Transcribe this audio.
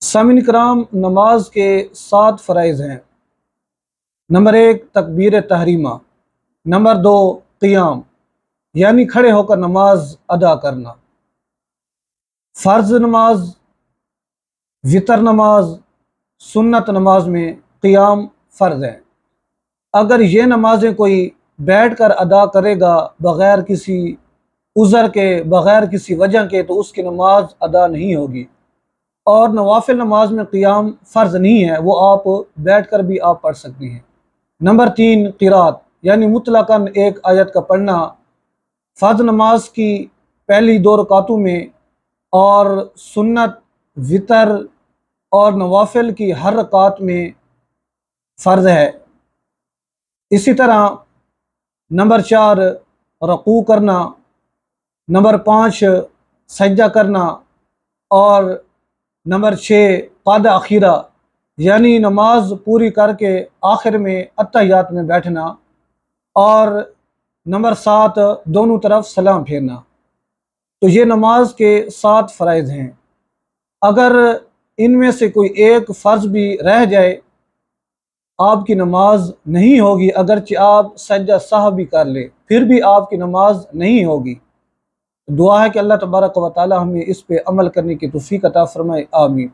सामिन कराम, नमाज के 7 फ़राइज़ हैं। नंबर 1 तकबीर तहरीमा, नंबर 2 क़ियाम यानी खड़े होकर नमाज अदा करना, फ़र्ज़ नमाज, वितर नमाज, सुन्नत नमाज में क़ियाम फ़र्ज़ है। अगर ये नमाज़ें कोई बैठ कर अदा करेगा बग़ैर किसी उज़र के, बग़ैर किसी वजह के, तो उसकी नमाज अदा नहीं होगी। और नवाफिल नमाज में क़ियाम फ़र्ज़ नहीं है, वो आप बैठ कर भी आप पढ़ सकती हैं। नंबर 3 क़िरात यानी मुतलक़न एक आयत का पढ़ना, फ़र्ज़ नमाज की पहली 2 रकातों में और सुन्नत, वितर और नवाफिल की हर रकात में फ़र्ज़ है। इसी तरह नंबर 4 रुकू करना, नंबर 5 सजदा करना और नंबर 6 क़ाद अखीरा यानी नमाज पूरी करके आखिर में अत्तहियात में बैठना और नंबर 7 दोनों तरफ सलाम फेरना। तो ये नमाज के 7 फ़राइज़ हैं। अगर इनमें से कोई एक फ़र्ज़ भी रह जाए आपकी नमाज नहीं होगी, अगरचे आप सजदा सहव भी कर ले फिर भी आपकी नमाज नहीं होगी। दुआ है कि अल्लाह तबारक व तआला हमें इस पे अमल करने की तौफ़ीक़ अता फ़रमाए। आमीन।